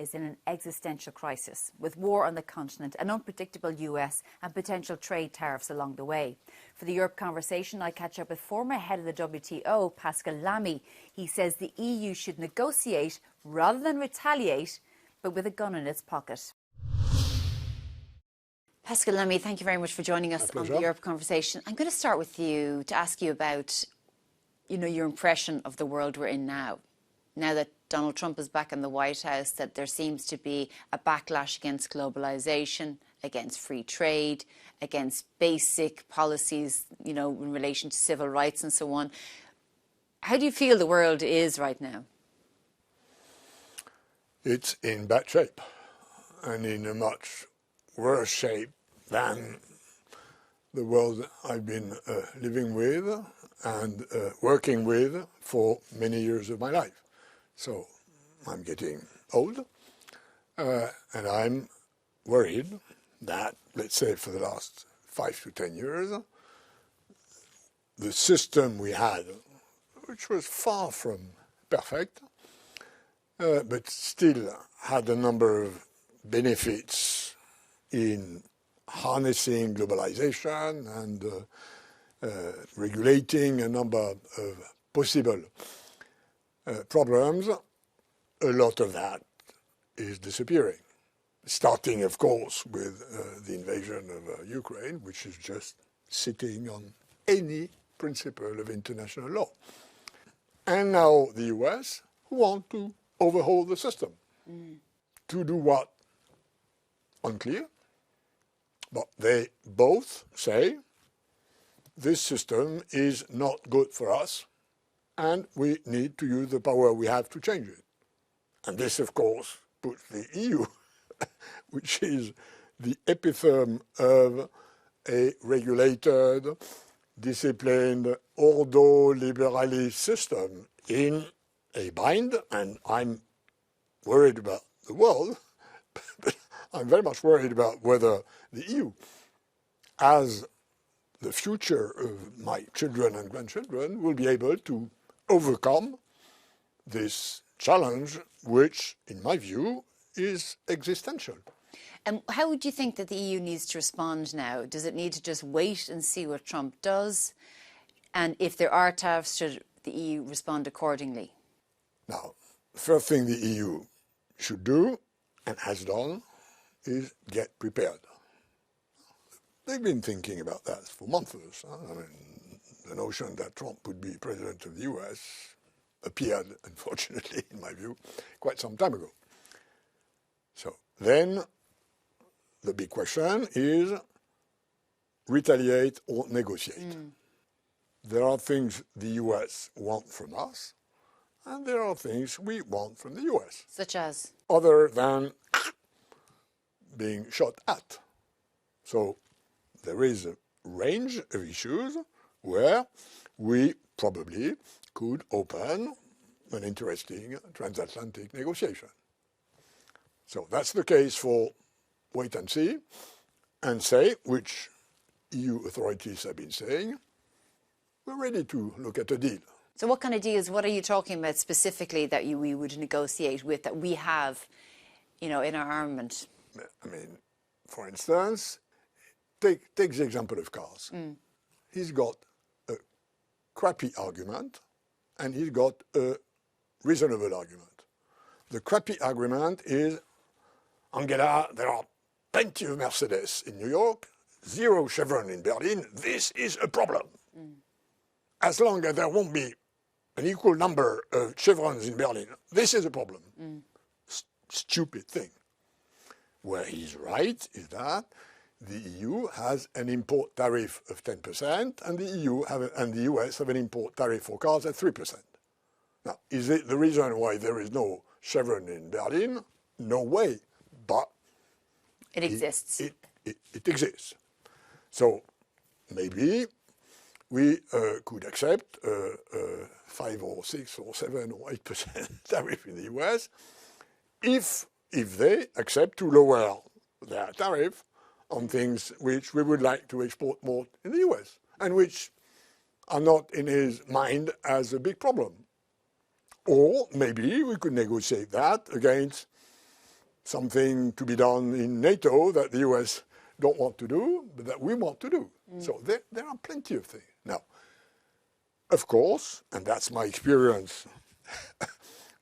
is in an existential crisis, with war on the continent, an unpredictable US and potential trade tariffs along the way. For the Europe Conversation, I catch up with former head of the WTO, Pascal Lamy. He says the EU should negotiate rather than retaliate, but with a gun in its pocket. Pascal Lamy, thank you very much for joining us on the Europe Conversation. I'm going to start with you to ask you about, your impression of the world we're in now. Now that Donald Trump is back in the White House, that there seems to be a backlash against globalisation, against free trade, against basic policies, in relation to civil rights and so on. How do you feel the world is right now? It's in bad shape, and in a much worse shape than the world I've been living with and working with for many years of my life. So I'm getting old, and I'm worried that, let's say, for the last 5 to 10 years, the system we had, which was far from perfect, but still had a number of benefits in harnessing globalization and regulating a number of possible problems. A lot of that is disappearing, starting, of course, with the invasion of Ukraine, which is just sitting on any principle of international law. And now the US want to overhaul the system. To do what? Unclear. But they both say this system is not good for us and we need to use the power we have to change it. And this, of course, puts the EU, which is the epitome of a regulated, disciplined, ordo-liberalist system, in a bind. And I'm worried about the world, but I'm very much worried about whether the EU, as the future of my children and grandchildren, will be able to overcome this challenge, which, in my view, is existential. And how would you think that the EU needs to respond now? Does it need to just wait and see what Trump does? And if there are tariffs, should the EU respond accordingly? Now, the first thing the EU should do, and has done, is get prepared. They've been thinking about that for months. I mean, the notion that Trump would be president of the US appeared, unfortunately, in my view, quite some time ago. So then the big question is retaliate or negotiate. There are things the US want from us, and there are things we want from the US. Such as? Other than being shot at. So there is a range of issues where we probably could open an interesting transatlantic negotiation. So that's the case for wait and see, and say, which EU authorities have been saying, we're ready to look at a deal. So what kind of deals, what are you talking about specifically that we would negotiate with, that we have, in our armament? I mean, for instance, take the example of cars. He's got a crappy argument and he's got a reasonable argument. The crappy argument is, Angela, there are plenty of Mercedes in New York, 0 Chevron in Berlin. This is a problem. As long as there won't be an equal number of Chevrons in Berlin, this is a problem. Stupid thing. Where he's right is that the EU has an import tariff of 10%, and the US have an import tariff for cars at 3%. Now, is it the reason why there is no Chevron in Berlin? No way, but it exists. It exists. So maybe we could accept 5 or 6 or 7 or 8% tariff in the US if they accept to lower their tariff on things which we would like to export more in the US and which are not in his mind as a big problem. Or maybe we could negotiate that against something to be done in NATO that the US don't want to do, but that we want to do. So there are plenty of things. Now, of course, and that's my experience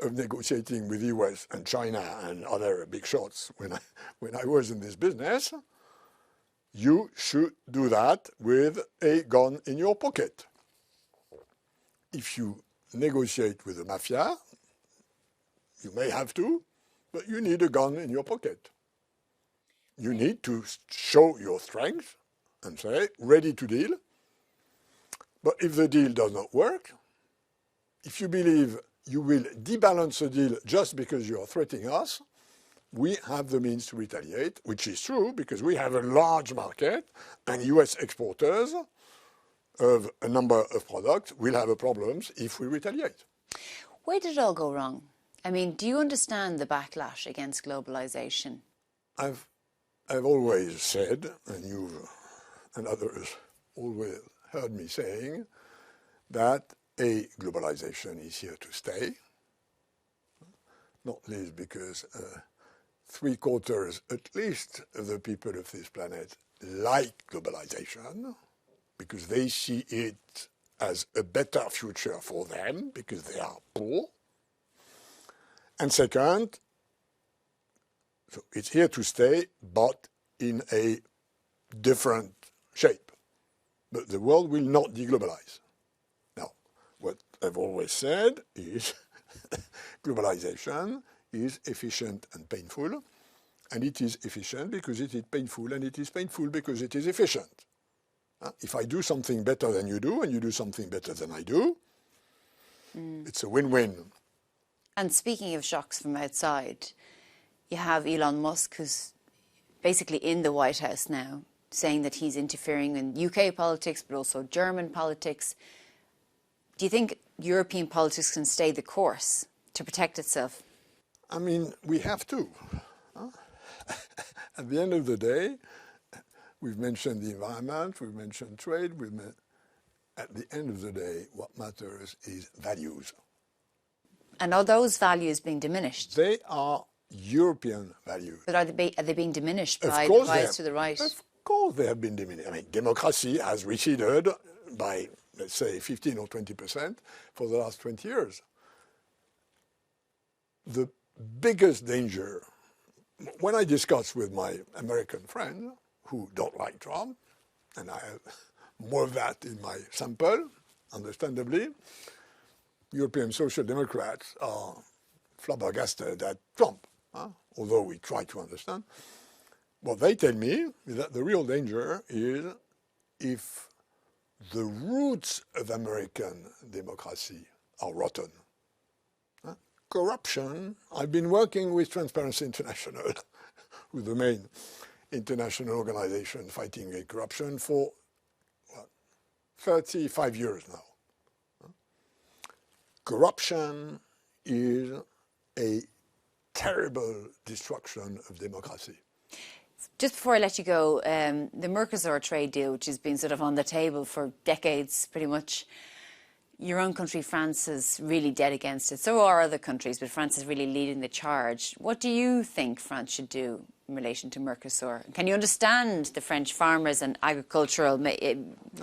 of negotiating with the US and China and other big shots when I was in this business, you should do that with a gun in your pocket. If you negotiate with the mafia, you may have to, but you need a gun in your pocket. You need to show your strength and say, ready to deal. But if the deal does not work, if you believe you will debalance the deal just because you are threatening us, we have the means to retaliate, which is true because we have a large market and US exporters of a number of products will have problems if we retaliate. Where did it all go wrong? I mean, do you understand the backlash against globalization? I've always said, and you and others always heard me saying, that globalization is here to stay, not least because 3/4 at least of the people of this planet like globalization because they see it as a better future for them because they are poor. And second, so it's here to stay, but in a different shape. But the world will not deglobalize. Now, what I've always said is globalization is efficient and painful, and it is efficient because it is painful, and it is painful because it is efficient. If I do something better than you do, and you do something better than I do, it's a win-win. And speaking of shocks from outside, you have Elon Musk, who's basically in the White House now, saying that he's interfering in UK politics, but also German politics. Do you think European politics can stay the course to protect itself? I mean, we have to. At the end of the day, we've mentioned the environment, we've mentioned trade, at the end of the day, what matters is values. And are those values being diminished? They are European values. But are they being diminished by the rise to the right? Of course they have been diminished. I mean, democracy has receded by, let's say, 15 or 20% for the last 20 years. The biggest danger, when I discuss with my American friends who don't like Trump, and I have more of that in my sample, understandably, European Social Democrats are flabbergasted at Trump, although we try to understand. What they tell me is that the real danger is if the roots of American democracy are rotten. Corruption, I've been working with Transparency International, who's the main international organization fighting against corruption for 35 years now. Corruption is a terrible destruction of democracy. Just before I let you go, the Mercosur trade deal, which has been sort of on the table for decades, pretty much, your own country, France, is really dead against it. So are other countries, but France is really leading the charge. What do you think France should do in relation to Mercosur? Can you understand the French farmers and agricultural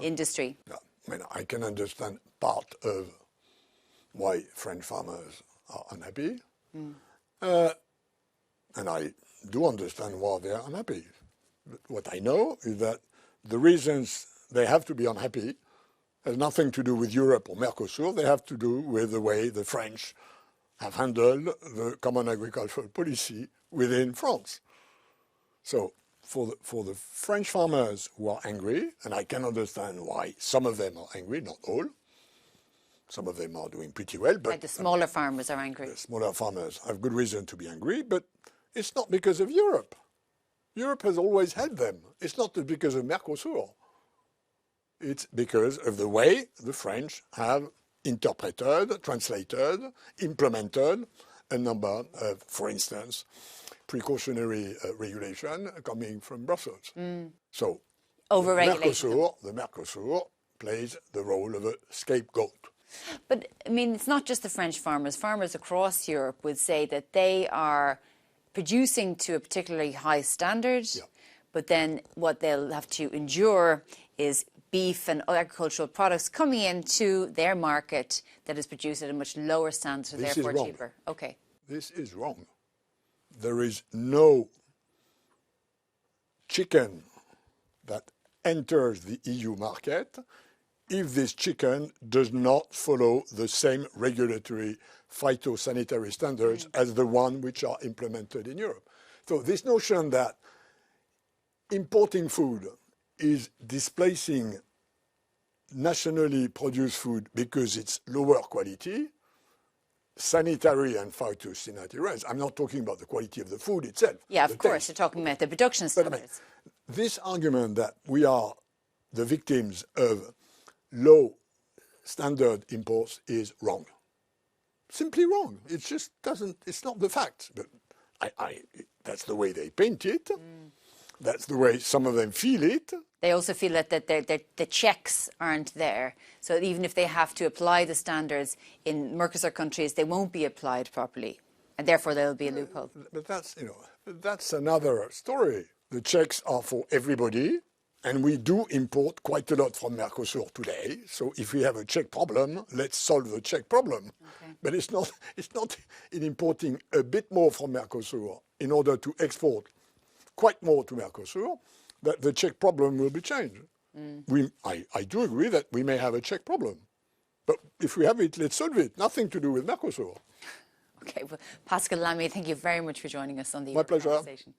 industry? No, I mean, I can understand part of why French farmers are unhappy. And I do understand why they are unhappy. But what I know is that the reasons they have to be unhappy has nothing to do with Europe or Mercosur. They have to do with the way the French have handled the common agricultural policy within France. So for the French farmers who are angry, and I can understand why some of them are angry, not all, some of them are doing pretty well. But like the smaller farmers are angry. The smaller farmers have good reason to be angry, but it's not because of Europe. Europe has always helped them. It's not because of Mercosur. It's because of the way the French have interpreted, translated, implemented a number of, for instance, precautionary regulation coming from Brussels. So the Mercosur plays the role of a scapegoat. But, I mean, it's not just the French farmers. Farmers across Europe would say that they are producing to a particularly high standard, Yeah. but then what they'll have to endure is beef and agricultural products coming into their market that is produced at a much lower standard, so This is therefore wrong. cheaper. Okay. This is wrong. There is no chicken that enters the EU market if this chicken does not follow the same regulatory phytosanitary standards as the one which are implemented in Europe. So this notion that importing food is displacing nationally produced food because it's lower quality, sanitary and phytosanitary. I'm not talking about the quality of the food itself. Yeah, of course, you're talking about the production standards. This argument that we are the victims of low standard imports is wrong. Simply wrong. It just doesn't, it's not the fact. But that's the way they paint it. That's the way some of them feel it. They also feel that the checks aren't there. So even if they have to apply the standards in Mercosur countries, they won't be applied properly. And therefore there'll be a loophole. But that's another story. The checks are for everybody. And we do import quite a lot from Mercosur today. So if we have a Czech problem, let's solve the Czech problem. Okay. But it's not in importing a bit more from Mercosur in order to export quite more to Mercosur that the Czech problem will be changed. I do agree that we may have a Czech problem. But if we have it, let's solve it. Nothing to do with Mercosur. Okay, well, Pascal Lamy, thank you very much for joining us on the My pleasure. Conversation.